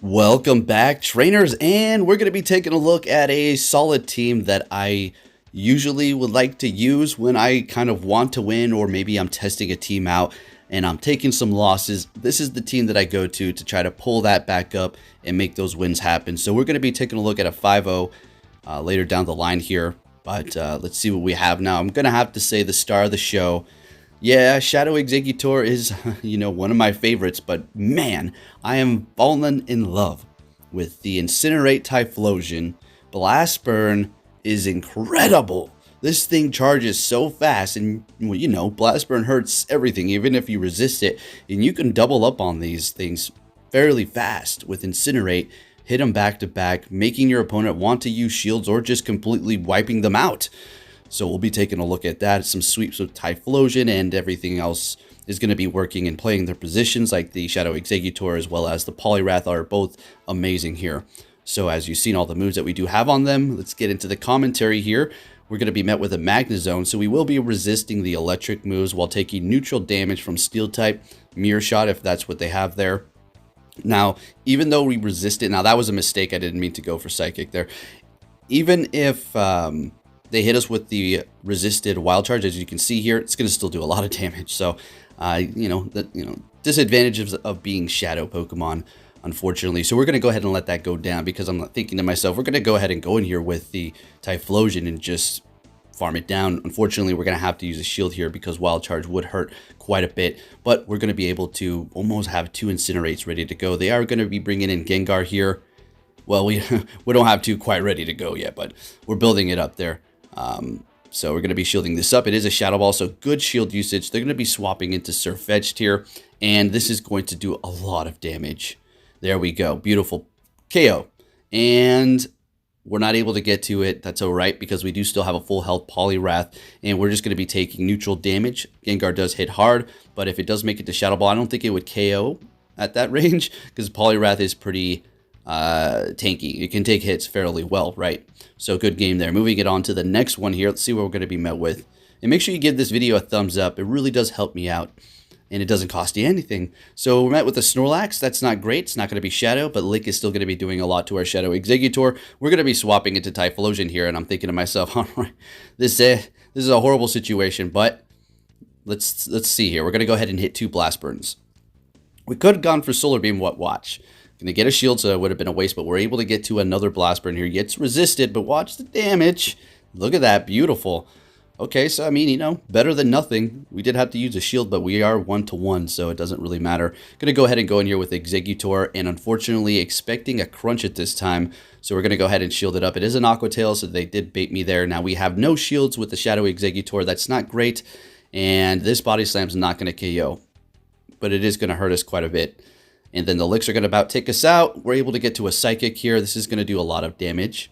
Welcome back, trainers, and we're going to be taking a look at a solid team that I usually would like to use when I kind of want to win, or maybe I'm testing a team out and I'm taking some losses. This is the team that I go to try to pull that back up and make those wins happen. So we're going to be taking a look at a 5-0 later down the line here, but let's see what we have now. I'm going to have to say the star of the show. Yeah, Shadow Executor is, one of my favorites, but man, I am fallen in love with the Incinerate Typhlosion. Blast Burn is incredible. This thing charges so fast, and Blast Burn hurts everything, even if you resist it, and you can double up on these things fairly fast with Incinerate. Hit them back to back, making your opponent want to use shields or just completely wiping them out. So we'll be taking a look at that. Some sweeps with Typhlosion and everything else is going to be working and playing their positions, like the Shadow Executor as well as the Poliwrath are both amazing here. So as you've seen all the moves that we do have on them, let's get into the commentary here. We're going to be met with a Magnezone, so we will be resisting the electric moves while taking neutral damage from Steel type, Mirror Shot if that's what they have there. Now, even though we resist it, now that was a mistake, I didn't mean to go for Psychic there. Even if they hit us with the resisted Wild Charge, as you can see here, it's going to still do a lot of damage. So, disadvantages of being Shadow Pokemon, unfortunately. So we're going to go ahead and let that go down because I'm thinking to myself, we're going to go ahead and go in here with the Typhlosion and just farm it down. Unfortunately, we're going to have to use a shield here because Wild Charge would hurt quite a bit, but we're going to be able to almost have 2 Incinerates ready to go. They are going to be bringing in Gengar here. Well, we don't have 2 quite ready to go yet, but we're building it up there. So we're going to be shielding this up. It is a Shadow Ball, so good shield usage. They're going to be swapping into Surfetched here, and this is going to do a lot of damage. There we go. Beautiful KO. And we're not able to get to it. That's all right, because we do still have a full health Poliwrath, and we're just going to be taking neutral damage. Gengar does hit hard, but if it does make it to Shadow Ball, I don't think it would KO at that range, because Poliwrath is pretty tanky. It can take hits fairly well, right? So good game there. Moving it on to the next one here. Let's see what we're going to be met with. And make sure you give this video a thumbs up. It really does help me out, and it doesn't cost you anything. So we're met with a Snorlax. That's not great. It's not going to be Shadow, but Lick is still going to be doing a lot to our Shadow Executor. We're going to be swapping into Typhlosion here, and I'm thinking to myself, all right, this is a horrible situation, but let's see here. We're going to go ahead and hit 2 Blast Burns. We could have gone for Solar Beam. Watch. Going to get a shield, so it would have been a waste, but we're able to get to another Blast Burn here. Gets resisted, but watch the damage. Look at that. Beautiful. Okay, so I mean, better than nothing. We did have to use a shield, but we are 1-to-1, so it doesn't really matter. Going to go ahead and go in here with Executor, and unfortunately expecting a crunch at this time, so we're going to go ahead and shield it up. It is an Aqua Tail, so they did bait me there. Now we have no shields with the Shadow Executor. That's not great, and this Body Slam's not going to KO, but it is going to hurt us quite a bit. And then the Licks are going to about take us out. We're able to get to a Psychic here. This is going to do a lot of damage.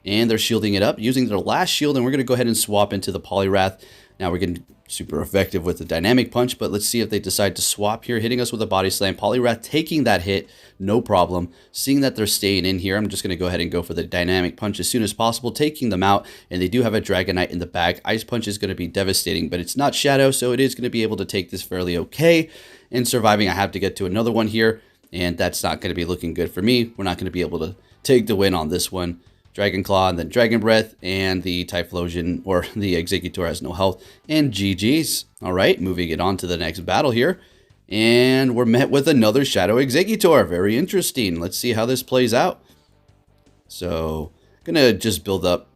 And they're shielding it up, using their last shield, and we're going to go ahead and swap into the Poliwrath. Now we're getting super effective with the Dynamic Punch, but let's see if they decide to swap here, hitting us with a Body Slam. Poliwrath taking that hit, no problem. Seeing that they're staying in here, I'm just going to go ahead and go for the Dynamic Punch as soon as possible, taking them out, and they do have a Dragonite in the back. Ice Punch is going to be devastating, but it's not Shadow, so it is going to be able to take this fairly okay. And surviving, I have to get to another one here, and that's not going to be looking good for me. We're not going to be able to take the win on this one. Dragon Claw, and then Dragon Breath, and the Typhlosion, or the Executor, has no health, and GG's. All right, moving it on to the next battle here, and we're met with another Shadow Executor. Very interesting. Let's see how this plays out. So, gonna just build up,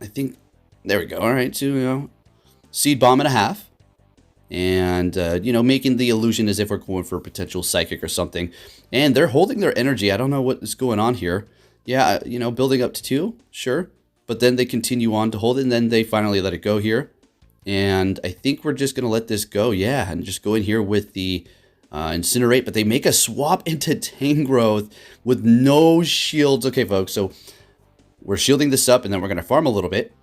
I think, there we go. All right, so, Seed Bomb and a half, and, making the illusion as if we're going for a potential Psychic or something, and they're holding their energy. I don't know what is going on here. Yeah, building up to 2, sure. But then they continue on to hold it, and then they finally let it go here. And I think we're just going to let this go, yeah, and just go in here with the Incinerate. But they make a swap into Tangrowth with no shields. Okay, folks, so we're shielding this up, and then we're going to farm a little bit.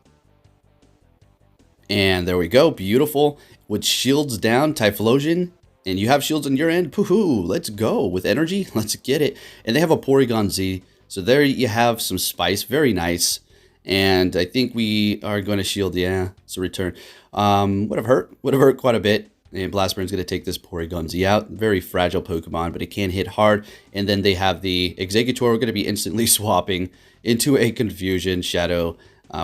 And there we go, beautiful. With shields down, Typhlosion, and you have shields on your end, poohoo, let's go. With energy, let's get it. And they have a Porygon Z. So there you have some spice, very nice. And I think we are going to shield, yeah, it's a return. Would have hurt quite a bit. And Blastburn's going to take this Porygonzi out. Very fragile Pokemon, but it can hit hard. And then they have the Exeggutor. We're going to be instantly swapping into a Confusion Shadow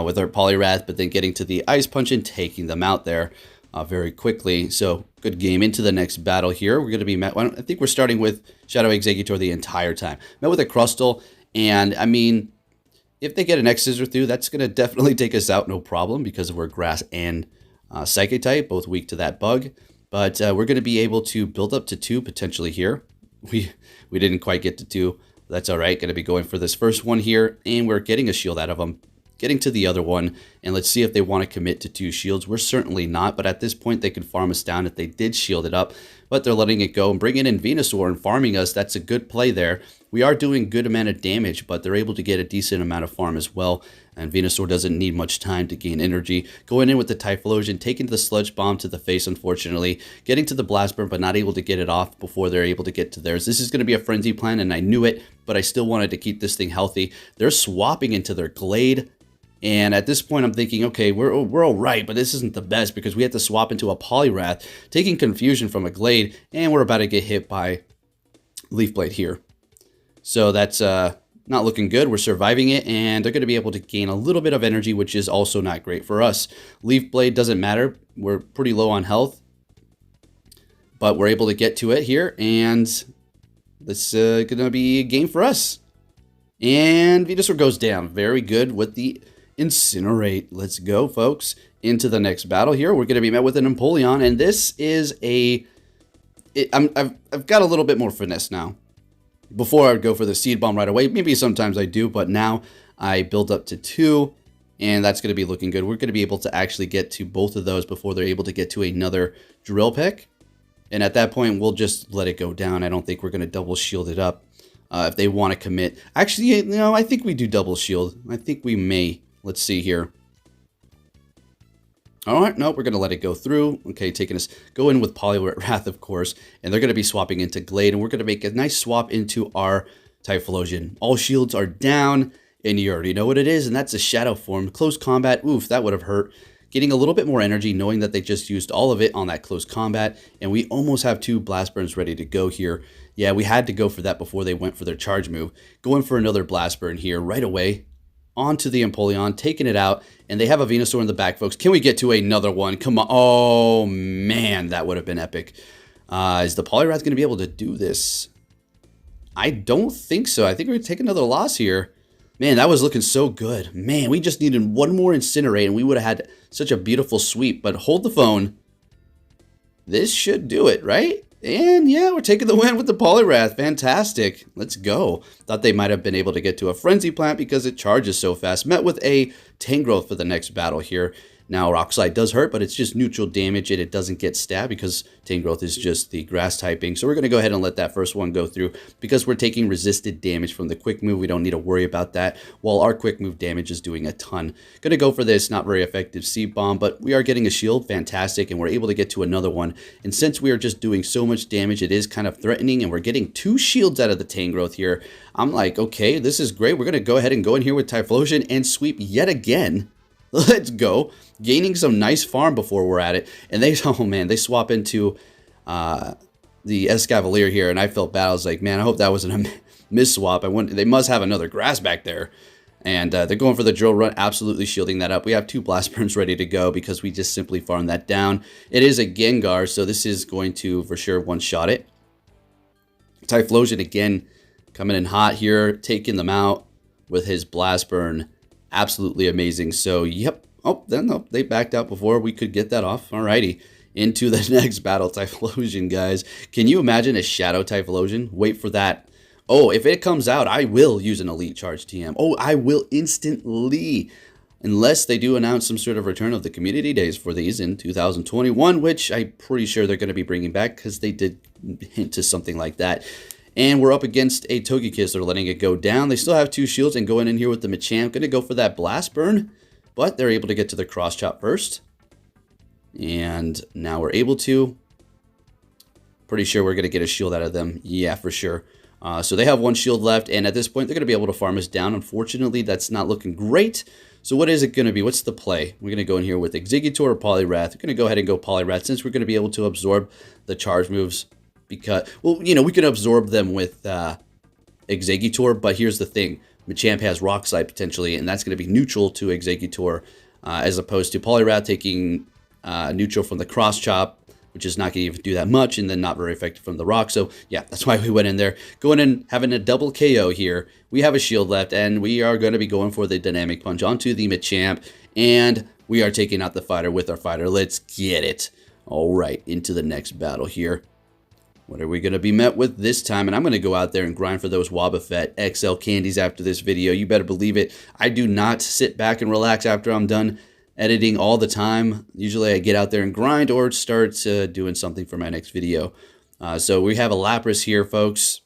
with our Poliwrath, but then getting to the Ice Punch and taking them out there very quickly. So good game. Into the next battle here. We're going to be met. I think we're starting with Shadow Exeggutor the entire time. Met with a Crustle, and I mean, if they get an X-Scissor through, that's going to definitely take us out, no problem, because we're Grass and Psychic type, both weak to that bug. But we're going to be able to build up to 2 potentially here. We didn't quite get to 2. That's all right. Going to be going for this first one here, and we're getting a shield out of them. Getting to the other one, and let's see if they want to commit to 2 shields. We're certainly not, but at this point they can farm us down if they did shield it up, but they're letting it go and bringing in Venusaur and farming us. That's a good play there. We are doing good amount of damage, but they're able to get a decent amount of farm as well, and Venusaur doesn't need much time to gain energy. Going in with the Typhlosion, taking the Sludge Bomb to the face, unfortunately, getting to the Blast Burn, but not able to get it off before they're able to get to theirs. This is going to be a Frenzy plan, and I knew it, but I still wanted to keep this thing healthy. They're swapping into their Glade. And at this point, I'm thinking, okay, we're all right, but this isn't the best because we have to swap into a Poliwrath, taking Confusion from a Glade, and we're about to get hit by Leaf Blade here. So that's not looking good. We're surviving it, and they're going to be able to gain a little bit of energy, which is also not great for us. Leaf Blade doesn't matter. We're pretty low on health, but we're able to get to it here, and this is going to be a game for us. And Venusaur goes down. Very good with the Incinerate. Let's go, folks, into the next battle here. We're going to be met with an Empoleon, and this is I've got a little bit more finesse now. Before I would go for the Seed Bomb right away. Maybe sometimes I do, but now I build up to 2, and that's going to be looking good. We're going to be able to actually get to both of those before they're able to get to another Drill Peck, and at that point, we'll just let it go down. I don't think we're going to double shield it up if they want to commit. Actually, no, I think we do double shield. I think we may. Let's see here. All right, no, we're going to let it go through. Okay, taking us, go in with Poliwrath, of course, and they're going to be swapping into Glade, and we're going to make a nice swap into our Typhlosion. All shields are down, and you already know what it is, and that's a Shadow form. Close combat, oof, that would have hurt. Getting a little bit more energy, knowing that they just used all of it on that close combat, and we almost have 2 Blast Burns ready to go here. Yeah, we had to go for that before they went for their charge move. Going for another Blast Burn here right away. Onto the Empoleon, taking it out, and they have a Venusaur in the back, folks. Can we get to another one? Come on. Oh, man, that would have been epic. Is the Poliwrath going to be able to do this? I don't think so. I think we're going to take another loss here. Man, that was looking so good. Man, we just needed one more Incinerate, and we would have had such a beautiful sweep. But hold the phone. This should do it, right? And yeah, we're taking the win with the Poliwrath. Fantastic. Let's go. Thought they might have been able to get to a Frenzy Plant because it charges so fast. Met with a Tangrowth for the next battle here. Now, Rock Slide does hurt, but it's just neutral damage, and it doesn't get stabbed because Tangrowth is just the grass typing. So we're going to go ahead and let that first one go through because we're taking resisted damage from the quick move. We don't need to worry about that, while our quick move damage is doing a ton. Going to go for this not very effective Seed Bomb, but we are getting a shield. Fantastic, and we're able to get to another one. And since we are just doing so much damage, it is kind of threatening, and we're getting 2 shields out of the Tangrowth here. I'm like, okay, this is great. We're going to go ahead and go in here with Typhlosion and sweep yet again. Let's go. Gaining some nice farm before we're at it. And they, oh man, they swap into the Escavalier here. And I felt bad. I was like, man, I hope that wasn't a miss-swap. They must have another grass back there. And they're going for the Drill Run, absolutely shielding that up. We have 2 Blast Burns ready to go because we just simply farmed that down. It is a Gengar, so this is going to, for sure, one-shot it. Typhlosion, again, coming in hot here, taking them out with his Blast Burn. Absolutely amazing. So, yep. Oh, then no, they backed out before we could get that off. Alrighty. Into the next battle, Typhlosion, guys. Can you imagine a Shadow Typhlosion? Wait for that. Oh, if it comes out, I will use an Elite Charge TM. Oh, I will instantly. Unless they do announce some sort of return of the community days for these in 2021, which I'm pretty sure they're going to be bringing back because they did hint to something like that. And we're up against a Togekiss. They're letting it go down. They still have 2 shields and going in here with the Machamp. Going to go for that Blast Burn, but they're able to get to the Cross Chop first. And now we're able to. Pretty sure we're going to get a shield out of them. Yeah, for sure. So they have 1 shield left, and at this point, they're going to be able to farm us down. Unfortunately, that's not looking great. So what is it going to be? What's the play? We're going to go in here with Exeggutor or Poliwrath. We're going to go ahead and go Poliwrath since we're going to be able to absorb the charge moves. Because, well, you know, we could absorb them with Exeggutor, but here's the thing. Machamp has Rock Slide potentially, and that's going to be neutral to Exeggutor, as opposed to Poliwrath taking neutral from the Cross Chop, which is not going to even do that much, and then not very effective from the Rock. So, yeah, that's why we went in there. Going in, having a double KO here. We have a shield left, and we are going to be going for the Dynamic Punch onto the Machamp, and we are taking out the fighter with our fighter. Let's get it. All right, into the next battle here. What are we going to be met with this time? And I'm going to go out there and grind for those Wobbuffet XL candies after this video. You better believe it. I do not sit back and relax after I'm done editing all the time. Usually I get out there and grind or start doing something for my next video. So we have a Lapras here, folks.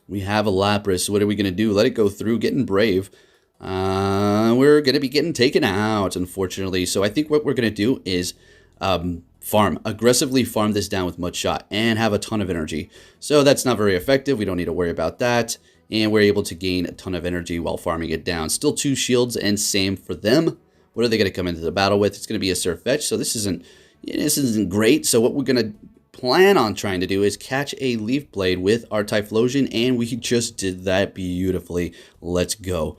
We have a Lapras. What are we going to do? Let it go through. Getting brave. We're going to be getting taken out, unfortunately. So I think what we're going to do is aggressively farm this down with Mudshot and have a ton of energy. So that's not very effective. We don't need to worry about that. And we're able to gain a ton of energy while farming it down. Still 2 shields and same for them. What are they going to come into the battle with? It's going to be a Surf Fetch. So this isn't great. So what we're going to plan on trying to do is catch a Leaf Blade with our Typhlosion. And we just did that beautifully. Let's go.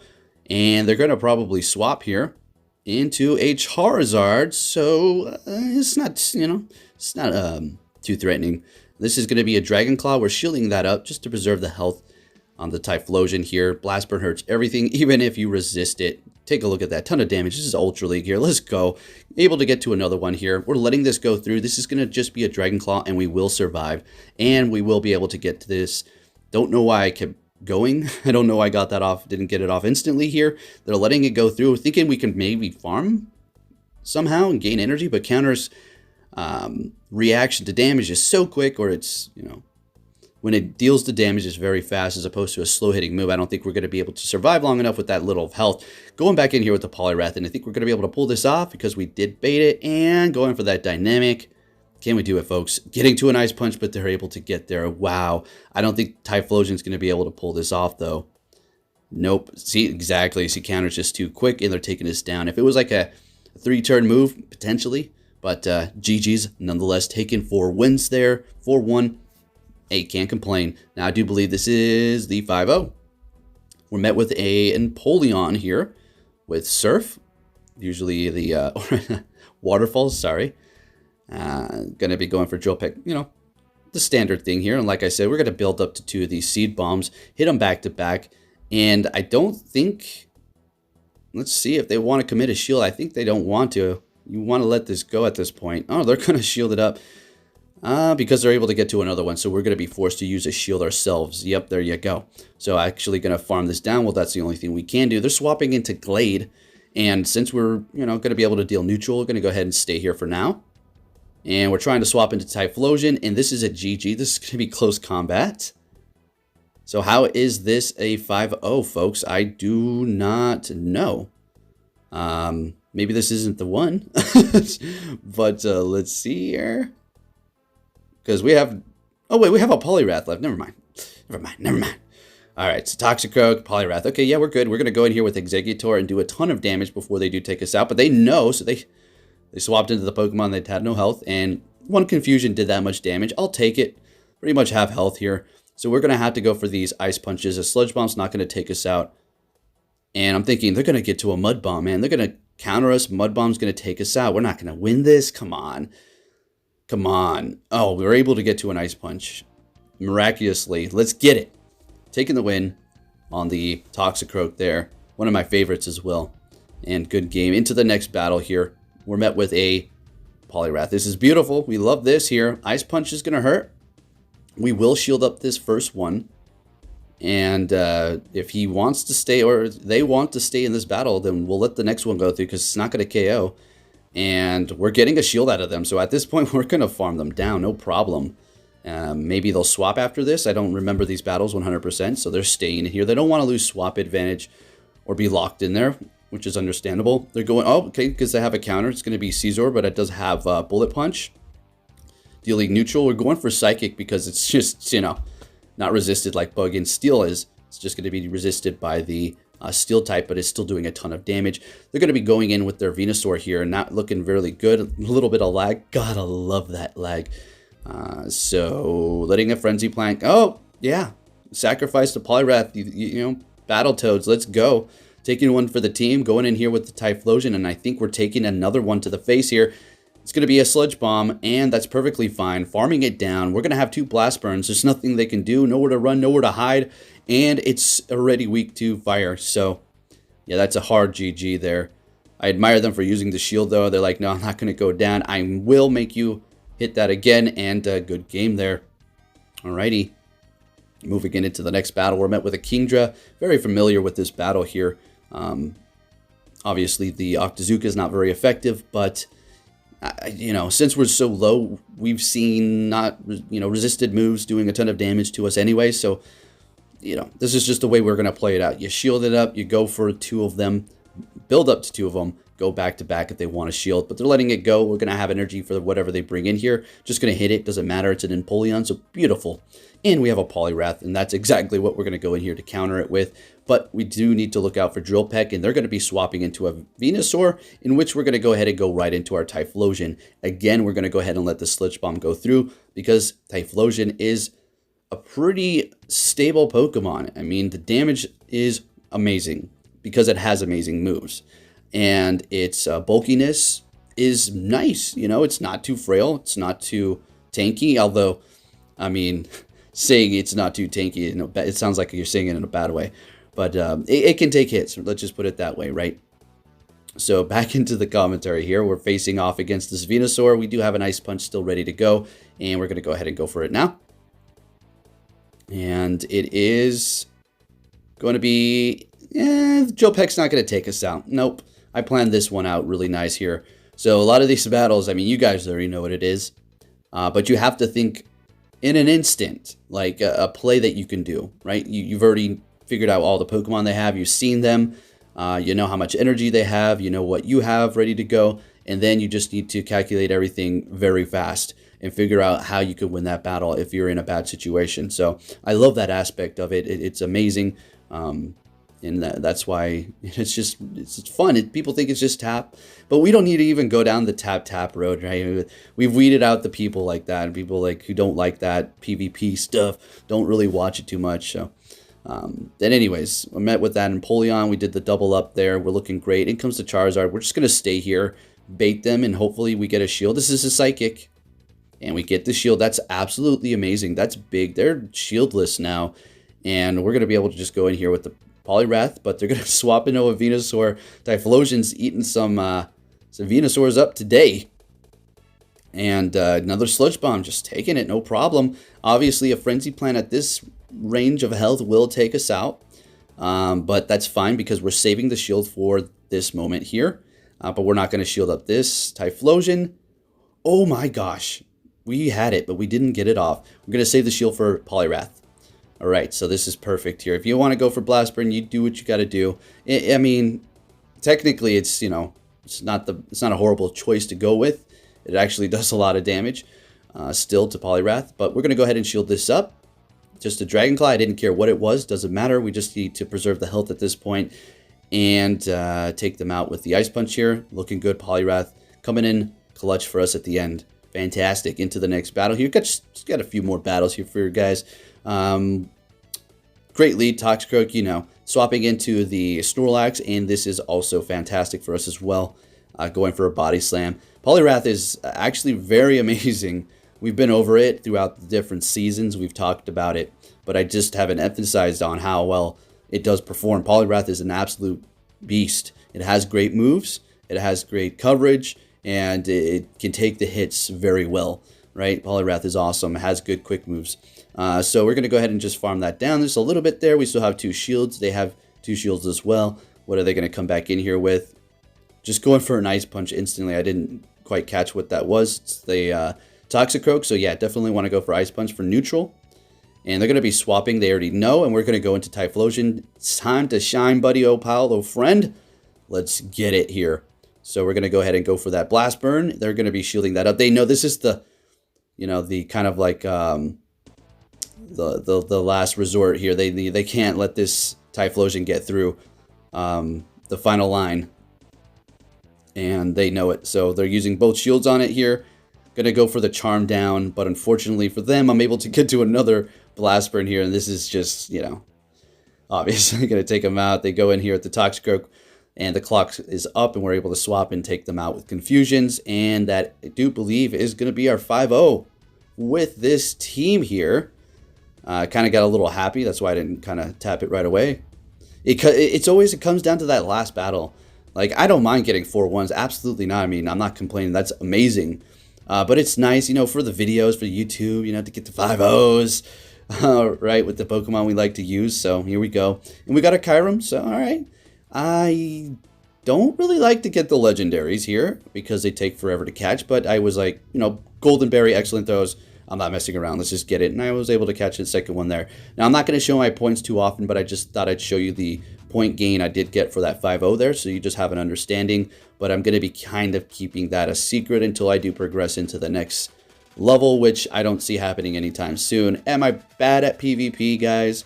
And they're going to probably swap here into a Charizard, so it's not, you know, it's not too threatening. This is going to be a Dragon Claw. We're shielding that up just to preserve the health on the Typhlosion here. Blast Burn hurts everything, even if you resist it. Take a look at that. Ton of damage. This is Ultra League here. Let's go. Able to get to another one here. We're letting this go through. This is going to just be a Dragon Claw, and we will survive, and we will be able to get to this. Don't know why I kept going. I don't know why I got that off. Didn't get it off instantly here. They're letting it go through, thinking we can maybe farm somehow and gain energy, but Counter's reaction to damage is so quick, or it's, you know, when it deals the damage is very fast as opposed to a slow hitting move. I don't think we're going to be able to survive long enough with that little health. Going back in here with the Poliwrath, and I think we're going to be able to pull this off because we did bait it, and going for that dynamic. Can we do it, folks? Getting to an Ice Punch, but they're able to get there. Wow. I don't think Typhlosion is going to be able to pull this off, though. Nope. See, exactly. See, Counter's just too quick, and they're taking us down. If it was like a 3-turn move, potentially. But GG's, nonetheless, taking 4 wins there. 4-1. Hey, can't complain. Now, I do believe this is the 5-0. We're met with a Empoleon here with Surf. Usually the Waterfalls, sorry. Going to be going for Drill Peck, you know, the standard thing here. And like I said, we're going to build up to 2 of these Seed Bombs, hit them back to back. And I don't think, let's see if they want to commit a shield. I think they don't want to. You want to let this go at this point. Oh, they're going to shield it up because they're able to get to another one. So we're going to be forced to use a shield ourselves. Yep, there you go. So actually going to farm this down. Well, that's the only thing we can do. They're swapping into Glade. And since we're, you know, going to be able to deal neutral, we're going to go ahead and stay here for now. And we're trying to swap into Typhlosion, and this is a GG. This is going to be close combat. So how is this a 5-0, folks? I do not know. Maybe this isn't the one. But let's see here. Because we have... Oh, wait, we have a Poliwrath left. Never mind. All right, so Toxicroak, Poliwrath. Okay, yeah, we're good. We're going to go in here with Exeggutor and do a ton of damage before they do take us out. But they know, so they swapped into the Pokemon that had no health, and 1 Confusion did that much damage. I'll take it. Pretty much have health here. So we're going to have to go for these Ice Punches. A Sludge Bomb's not going to take us out. And I'm thinking they're going to get to a Mud Bomb, man. They're going to counter us. Mud Bomb's going to take us out. We're not going to win this. Come on. Come on. Oh, we were able to get to an Ice Punch. Miraculously. Let's get it. Taking the win on the Toxicroak there. One of my favorites as well. And good game. Into the next battle here. We're met with a Poliwrath. This is beautiful. We love this here. Ice Punch is going to hurt. We will shield up this first one. And if he wants to stay, or they want to stay in this battle, then we'll let the next one go through because it's not going to KO. And we're getting a shield out of them. So at this point, we're going to farm them down. No problem. Maybe they'll swap after this. I don't remember these battles 100%. So they're staying here. They don't want to lose swap advantage or be locked in there, which is understandable. They're going, oh, okay, because they have a counter. It's going to be Scizor, but it does have Bullet Punch. Dealing neutral. We're going for Psychic because it's just, you know, not resisted like Bug and Steel is. It's just going to be resisted by the Steel type, but it's still doing a ton of damage. They're going to be going in with their Venusaur here, not looking really good. A little bit of lag. Gotta love that lag. So letting a Frenzy Plant. Oh, yeah. Sacrifice the Poliwrath. You know, Battletoads. Let's go. Taking one for the team. Going in here with the Typhlosion, and I think we're taking another one to the face here. It's going to be a Sludge Bomb, and that's perfectly fine. Farming it down. We're going to have 2 Blast Burns. There's nothing they can do. Nowhere to run, nowhere to hide, and it's already weak to fire. So, yeah, that's a hard GG there. I admire them for using the shield, though. They're like, no, I'm not going to go down. I will make you hit that again, and good game there. Alrighty. Moving into the next battle, we're met with a Kingdra. Very familiar with this battle here. Obviously, the Octazooka is not very effective, but you know, since we're so low, we've seen not, you know, resisted moves doing a ton of damage to us anyway. So, you know, this is just the way we're going to play it out. You shield it up, you go for 2 of them, build up to 2 of them, go back to back if they want to shield, but they're letting it go. We're going to have energy for whatever they bring in here. Just going to hit it. Doesn't matter. It's an Empoleon, so beautiful. And we have a Poliwrath, and that's exactly what we're going to go in here to counter it with. But we do need to look out for Drill Peck, and they're going to be swapping into a Venusaur, in which we're going to go ahead and go right into our Typhlosion. Again, we're going to go ahead and let the Sludge Bomb go through, because Typhlosion is a pretty stable Pokemon. I mean, the damage is amazing, because it has amazing moves. And its bulkiness is nice. You know, it's not too frail. It's not too tanky. Although, I mean, saying it's not too tanky, you know, it sounds like you're saying it in a bad way. But it can take hits. Let's just put it that way, right? So back into the commentary here. We're facing off against this Venusaur. We do have an Ice Punch still ready to go. And we're going to go ahead and go for it now. And it is going to be... Drill Peck's not going to take us out. Nope. I planned this one out really nice here. So a lot of these battles, I mean, you guys already know what it is. But you have to think in an instant, like a play that you can do, right? You've already figured out all the Pokemon they have. You've seen them. You know how much energy they have. You know what you have ready to go. And then you just need to calculate everything very fast and figure out how you could win that battle if you're in a bad situation. So I love that aspect of it. It's amazing. And that's why it's fun. People think it's just tap, but we don't need to even go down the tap road, right? We've weeded out the people like that, and people like who don't like that PvP stuff don't really watch it too much. So, then anyways, I met with that Empoleon. We did the double up there. We're looking great. In comes the Charizard. We're just gonna stay here, bait them, and hopefully we get a shield. This is a Psychic, and we get the shield. That's absolutely amazing. That's big. They're shieldless now, and we're gonna be able to just go in here with the Poliwrath, but they're going to swap into a Venusaur. Typhlosion's eating some Venusaurs up today. And another Sludge Bomb, just taking it, no problem. Obviously, a Frenzy Plant at this range of health will take us out. But that's fine because we're saving the shield for this moment here. But we're not going to shield up this Typhlosion. Oh my gosh. We had it, but we didn't get it off. We're going to save the shield for Poliwrath. All right, so this is perfect here. If you want to go for Blast Burn, you do what you got to do. I mean, technically, it's, you know, it's not a horrible choice to go with. It actually does a lot of damage still to Poliwrath, but we're going to go ahead and shield this up. Just a Dragonclaw. I didn't care what it was. Doesn't matter. We just need to preserve the health at this point and take them out with the Ice Punch here. Looking good. Poliwrath coming in clutch for us at the end. Fantastic. Into the next battle here. Just got a few more battles here for you guys. Great lead, Toxicroak, you know, swapping into the Snorlax, and this is also fantastic for us as well, going for a Body Slam. Poliwrath is actually very amazing. We've been over it throughout the different seasons. We've talked about it, but I just haven't emphasized on how well it does perform. Poliwrath is an absolute beast. It has great moves, it has great coverage, and it can take the hits very well, right? Poliwrath is awesome. It has good quick moves. So we're going to go ahead and just farm that down. There's a little bit there. We still have 2 shields. They have 2 shields as well. What are they going to come back in here with? Just going for an Ice Punch instantly. I didn't quite catch what that was. It's the Toxicroak. So yeah, definitely want to go for Ice Punch for neutral. And they're going to be swapping. They already know. And we're going to go into Typhlosion. It's time to shine, buddy, oh pal, oh friend. Let's get it here. So we're going to go ahead and go for that Blast Burn. They're going to be shielding that up. They know this is the, you know, the kind of like... the last resort here. They can't let this Typhlosion get through the final line, and they know it. So they're using both shields on it here. Gonna go for the charm down, but unfortunately for them, I'm able to get to another blast burn here, and this is just, you know, obviously gonna take them out. They go in here at the Toxicroak, and the clock is up, and we're able to swap and take them out with Confusions, and that I do believe is gonna be our 5-0 with this team here. Kind of got a little happy. That's why I didn't kind of tap it right away. It comes down to that last battle. Like, I don't mind getting 4-1s. Absolutely not. I mean, I'm not complaining. That's amazing. But it's nice, you know, for the videos, for YouTube, you know, to get the 5-0s, right, with the Pokemon we like to use. So here we go. And we got a Kyurem, so all right. I don't really like to get the legendaries here because they take forever to catch, but I was like, you know, Golden Berry, excellent throws. I'm not messing around. Let's just get it. And I was able to catch the second one there. Now, I'm not going to show my points too often, but I just thought I'd show you the point gain I did get for that 5-0 there, so you just have an understanding. But I'm going to be kind of keeping that a secret until I do progress into the next level, which I don't see happening anytime soon. Am I bad at PvP, guys?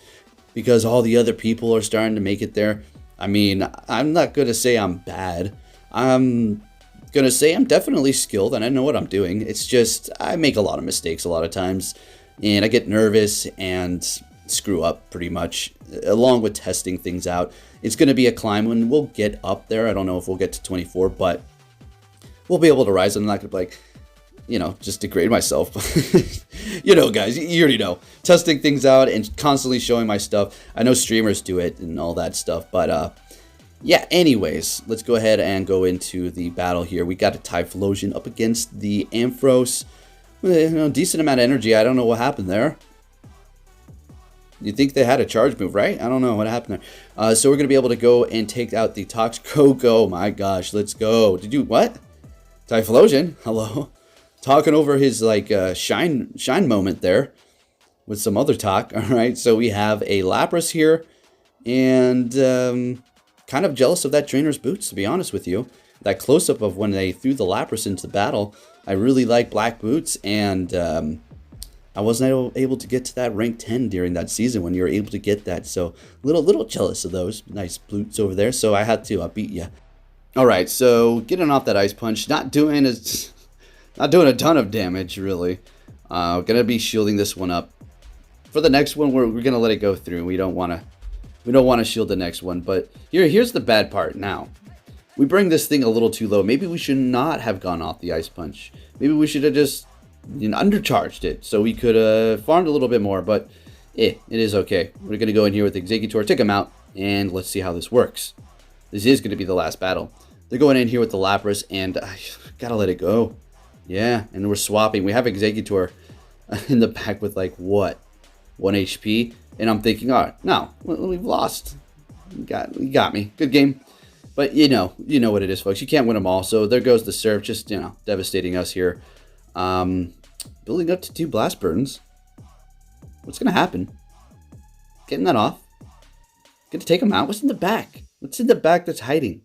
Because all the other people are starting to make it there? I mean, I'm not going to say I'm bad. I'm going to say I'm definitely skilled and I know what I'm doing. It's just I make a lot of mistakes a lot of times, and I get nervous and screw up pretty much, along with testing things out. It's going to be a climb when we'll get up there. I don't know if we'll get to 24, but we'll be able to rise. I'm not going to be like, you know, just degrade myself. You know, guys, you already know. Testing things out and constantly showing my stuff. I know streamers do it and all that stuff, but yeah, anyways, let's go ahead and go into the battle here. We got a Typhlosion up against the Ampharos. You know, decent amount of energy. I don't know what happened there. You'd think they had a charge move, right? I don't know what happened there. So we're going to be able to go and take out the Toxicroak. Oh my gosh, let's go. Did you, what? Typhlosion? Hello? Talking over his, like, shine moment there with some other talk. All right, so we have a Lapras here. And kind of jealous of that trainer's boots, to be honest with you. That close-up of when they threw the Lapras into battle. I really like black boots, and I wasn't able to get to that rank 10 during that season when you were able to get that. So little jealous of those nice boots over there. So I had to beat you. All right, so getting off that Ice Punch, not doing a ton of damage really. Gonna be shielding this one up. For the next one, we're gonna let it go through. We don't want to shield the next one. But here's the bad part. Now we bring this thing a little too low. Maybe we should not have gone off the Ice Punch. Maybe we should have just, you know, undercharged it so we could have farmed a little bit more, but it is okay. We're going to go in here with Exeggutor, take him out, and let's see how this works. This is going to be the last battle. They're going in here with the Lapras, and I gotta let it go. Yeah, and we're swapping. We have Exeggutor in the back with, like, what? 1 HP? And I'm thinking, all right, no, we've lost. You got me. Good game. But you know what it is, folks. You can't win them all. So there goes the Surf, just, you know, devastating us here. Building up to 2 Blast Burns. What's going to happen? Getting that off. Going to take him out. What's in the back? What's in the back that's hiding?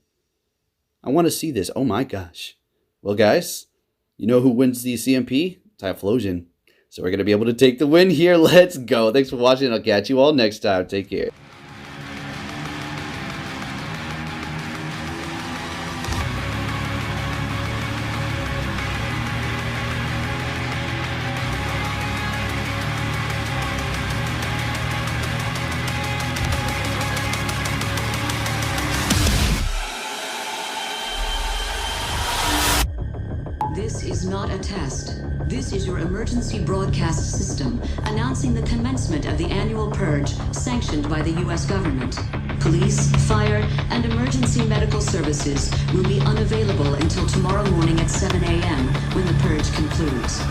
I want to see this. Oh my gosh. Well, guys, you know who wins the CMP? Typhlosion. So we're going to be able to take the win here. Let's go. Thanks for watching. I'll catch you all next time. Take care. This is not a test. This is your emergency broadcast system announcing the commencement of the annual purge sanctioned by the U.S. government. Police, fire, and emergency medical services will be unavailable until tomorrow morning at 7 a.m. when the purge concludes.